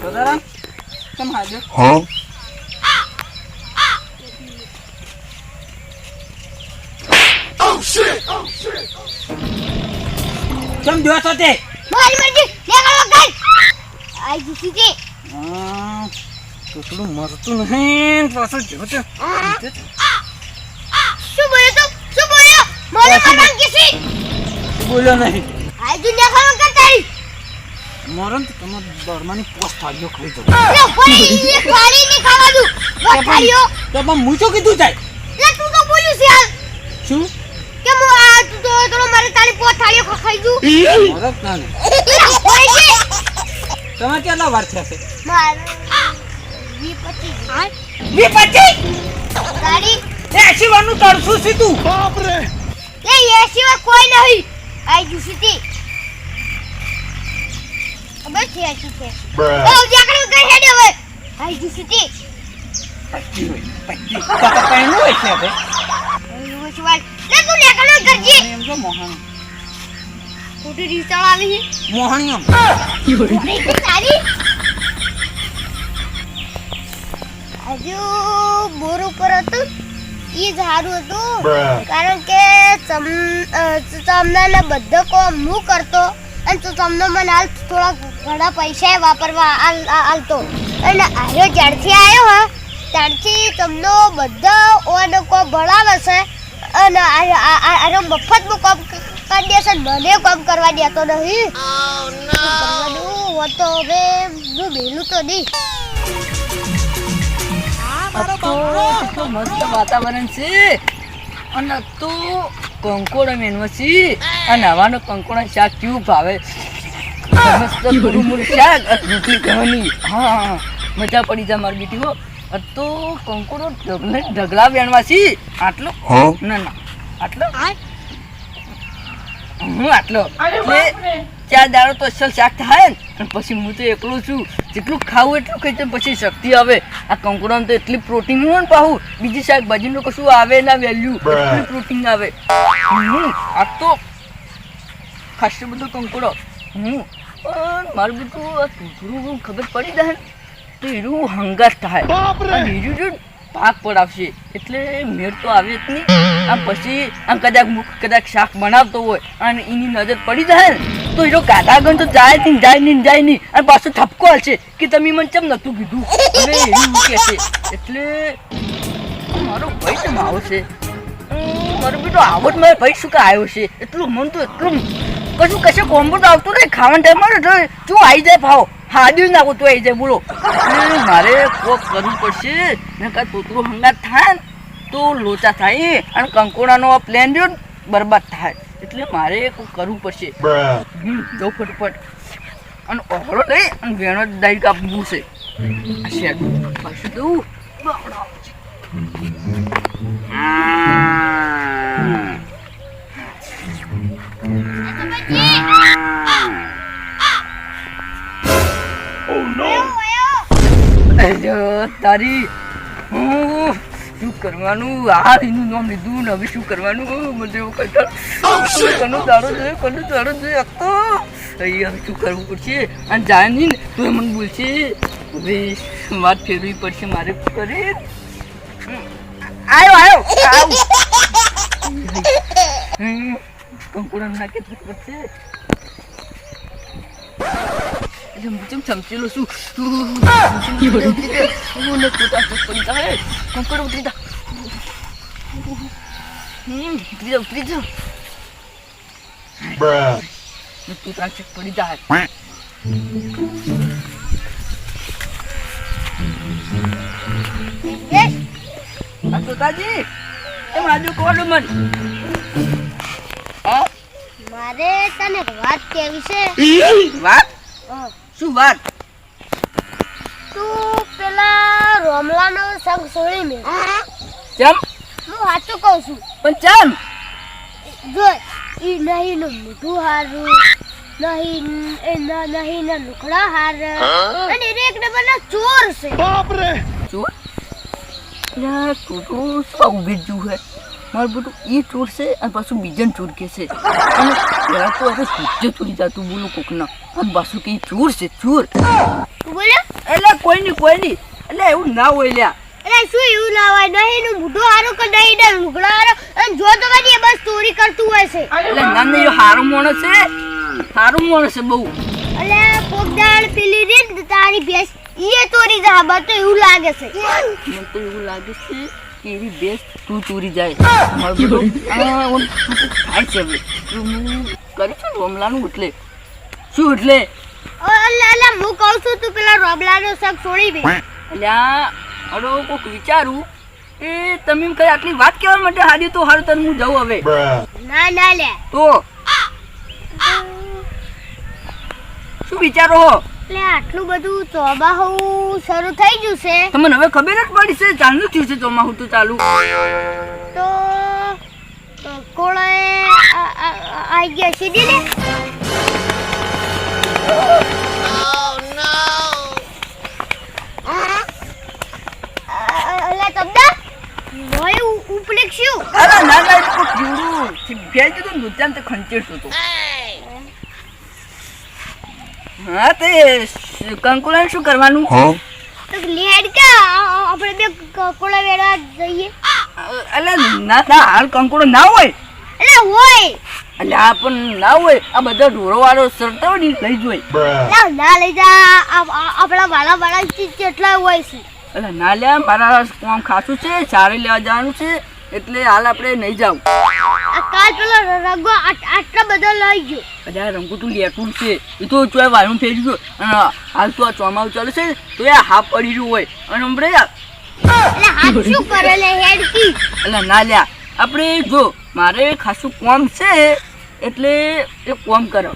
સદારામ કેમ હાજર? Huh? Oh shit! કેમ જો છો તે? મારી મરજી દેખાડો ગઈ આઈ જીસી તે તો થોડું મરતું નહીં પાછું જો તે શું બોલ્યો મને મારન કીસી બોલ્યો નહીં. આઈ જી દેખાડો કરતાઈ મરન તો તમાર દરમાની પોસ્ટ થાળીઓ ખાઈ જતો. લે ભાઈ એ ખાલી ની ખાવા દઉં ખાલીઓ તો પણ હું શું કીધું જાય? લે તું તો બોલ્યું છે હાલ શું? કે હું આ તું તો મારી તારી પોત થાળીઓ ખાઈ દઉં મરત ના ને. ઓય છે તમે કેટલા વાર થયા છે? માર 20-25 તારી 80 વારનું તરસું છે તું. લે એ સિવાય કોઈ નહીં આઈ જીસી તે ખબર છે આ શું છે Bruh. ઓ દેખાડો ગઈ હેડે હવે આઈ જીસી તે પચ્ચી હોય પચ્ચી. કાકા કઈ હોય છે હવે? એવું સિવાય લે તું દેખાડો કરજી એમ જો મોહન ખોટી રીત આવી મોહણિયમ. તારી હજુ બોર ઉપર હતું ઈ જ સારું હતું Bruh. કારણ કે તમને બધા કોમ હું કરતો અને તું તમને મને હાલ થોડા ઘણા પૈસા વાપરવા હાલતો અને આયો જ્યારથી આવ્યો હા ત્યારથી તમને બધા ઓને કોમ ભણાવે છે અને આનો મફતનું કામ કરી દેશે મને કામ કરવા દેતો નહીં કરવાનું હોત તો હવે હું બેલું તો નહીં કેટલું મસ્ત વાતાવરણ છે અને તો કંકોડો મેનવો છે અને હવાનો કંકોડા શાક કેવું ભાવે મસ્ત મુરમુર શાક અને રોટલી ખાવાની હા મજા પડી જાય મારી બેટી હો તો કંકોડો ઢગલા વેણવા છે આટલો Huh? ના ના આટલો હું આટલો એટલે 4 દાડો તો અસલ શાક થાય ને અને પછી હું તો એકલો છું જેટલું ખાવું એટલું ખાઈ જાય પછી શક્તિ આવે આ કંકોડામાં તો એટલી પ્રોટીન હોય ને પાહું બીજી શાકભાજીનું કશું આવે ના વેલ્યુ એટલી પ્રોટીન આવે આ તો ખાસ બધો કંકોડો પણ મારું બધું આ થોડું ખબર પડી જાય ને તો હીરું હંગાત થાય અને હીરું જો ભાગ પડાવશે એટલે મેળ તો આવે જ નહીં આમ પછી આમ કદાચ શાક બનાવતો હોય અને એની નજર પડી જાય ને તો હીરો ગાધા ગણ તો જાય નહીં અને પાછો ઠપકો હશે કે તમે મને ચમ નતું કીધું હવે એવું કહેશે એટલે મારો ભાઈ કેમ આવો છે મારો બેટો આવો જ મારો ભાઈ શું કે આવ્યો છે એટલું મન તો એટલું કશે કોમ્બો તો આવતું નહીં ખાવાના ટાઈમમાં જો આવી જાય ભાવ હાડ્યું નાખો તો આવી જાય બોલો મારે કોક કરવું પડશે ને કાંઈ તોતરું હંગાત થાય ને તો લોચા થાય અને કંકોડાનો આ પ્લેન રહ્યો ને બરબાદ થાય એટલે મારે કોક કરવું પડશે Bruh. જાઉં ફટફટ અને ઓહળો લઈ અને વેણો દાઈ કાપવું છે આ શેડ પાછું દઉં તારી શું કરવાનું આ એનું નામ લીધું ને હવે શું કરવાનું મને એવું કનું દાડો જોઈએ તો હવે શું કરવું પડશે અને જાય નહીં ને તો મને બોલશે હવે વાત ફેરવી પડશે મારે કરે આવ્યો કંકુડા નાખે પડશે ચમચેલો શું ઉતરી જાઓ Bruh. તું તાંચક પડી જાય તોતાજી એમ આજુ કોડો મન મારે તને વાત કેવી છે વાત શું વાત તું પેલા રોમલાનો સંગ છોડી મે ચમ હું સાચું કહું છું પણ ચમ જો ઈ નહીં નું મોઢું હારું નહીં ના લુકડા હાર અને એક નંબરના ચોર છે ચોર ના તું તો સૌ બીજું હે મારું બધું એ ચોર છે અને પાછું બીજાને ચોર કે છે અને પહેલાં તો હવે સૂર્ય ચોરી જતું બોલું કોકના અને પાછું કે ઈ ચોર છે ચોર. તું બોલ્યો એટલે કોઈ નહીં એટલે એવું ના હોય લ્યા. એટલે શું એવું ના હોય નહીં એનું મોઢું હારું કે નહીં ને લુગડા હારો અને જો તો બધી એ બસ ચોરી કરતું હોય છે એટલે ના નહીં સારો માણસ છે બહુ. એટલે પોગદાળ પેલી રીત તારી ભેંસ ઈ ચોરી જા બસ તો એવું લાગે છે મને તો એવું લાગે છે કે એવી બેસ તું ચોરી જાય મારું બધું થાય છે હવે હું કરી છું રોમલાનું એટલે શું એટલે એટલે હું કહું છું તું પેલા રોબલાનો શક છોડી દે અલ્યા અરે કોક વિચારું એ તમે એમ કઈ આટલી વાત કહેવા માટે હાજી તો હારું તને હું જાઉં હવે. ના લે તો શું વિચારો હો? એટલે આટલું બધું ચોમાહું શરૂ થઈ ગયું છે તમને હવે ખબર જ પડી છે ચાલુ થયું છે ચોમાસું તો ચાલુ તો કોળે આઈ ગયા સીધી ને અલા તબદા મોય ઉપલેક શું અરે ના ના તો જીવડું ભેજ તો દૂધાન તે ખંચેડતું હતું. હા તે કંકુલાને શું કરવાનું? તો લેડ કે આપણે બે કોળા વેળા જઈએ એટલે ના હાલ કંકુડો ના હોય એટલે હોય એટલે આ પણ ના હોય આ બધા ઢોરો વાળો સરતા હોય ને લઈ જોઈ ના લઈ જા આપણા વાળા કેટલા હોય છે એટલે ના લે મારા કામ ખાસું છે સારે લેવા જવાનું છે એટલે હાલ આપણે નહીં જાવ. આ કાલ પેલો રંગો આટલા બધા લઈ ગયો બધા રંગો તું લેટું છે એ તો ચોય વાળું ફેરી ગયો અને હાલ તો આ ચોમાસું ચાલે છે તો એ હાફ પડી રહ્યું હોય અને હમણાં એટલે હાથ શું કરે લે હેડકી એટલે ના લ્યા આપણે જો મારે ખાસું કોમ છે એટલે એ કોમ કરો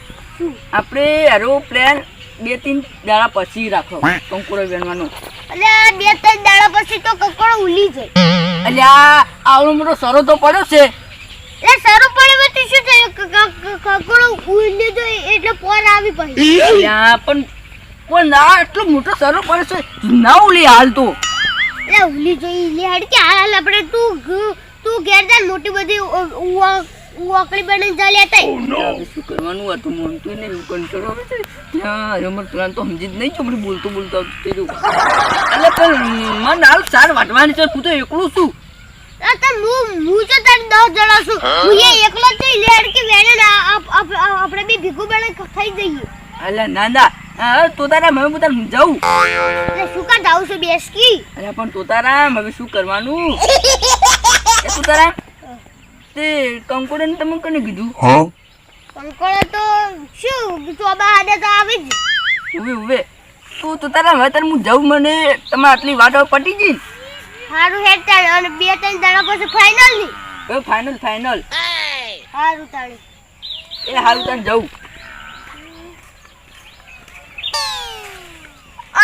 આપણે એરોપ્લેન 2-3 દાડા પછી રાખો કંકોડો વેણવાનો. એટલે 2-3 દાડા પછી તો કંકોડો ઉલી જાય એટલે આવડો મોટો સરો તો પડ્યો છે એટલે સારું પડે તો શું થયું કંકોડો ઉલી જાય એટલે પોર આવી પડી પણ ના એટલો મોટો સરો પડ્યો છે ના ઉલી હાલ તો એટલે ઉલી જોઈ લે હેડકી હાલ આપણે તું ઘેર જા મોટી બધી ઉકળી બની જા લેતા શું કરવાનું હતું મોનતું ને કંટ્રોલ આવે છે ત્યાં રમત પ્લાન તો સમજી જ નહીં ચોપડી બોલતો એટલે પણ મને હાલ સાર વાટવાની છે તું તો એકલું છું હું તો તને 10 જણા છું હું એ એકલો જ નહીં લે હેડકી વેણે આપણે બી ભીગું બને ખાઈ જઈએ અલ્યા નાના તોતારામ હવે હું જાઉં એટલે શું કા જાઉં છું બેસકી અલ્યા પણ તોતારામ હવે શું કરવાનું એ તોતારામ તે કંકોડને તમે કોને કીધું? કંકોડો તો શું ચોબા હાડે તો આવી જ ઉવે તું તોતારામ હવે તારે હું જાઉં મને તમારે આટલી વાતો પટી ગઈ હારું હેડ તાણ અને 2-3 દાડા પછી ફાઇનલ ની હવે ફાઇનલ હારું તાણી એ હારું તાન જાઉં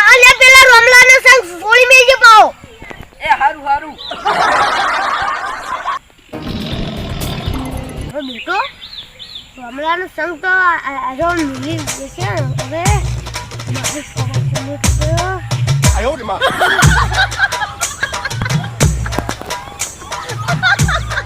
અને પેલા રોમલાનો સંગ સોળી મેજે પાઓ એ હારું બેટો રોમલાનો સંગ તો આજો મિલી છે હવે I owed him up.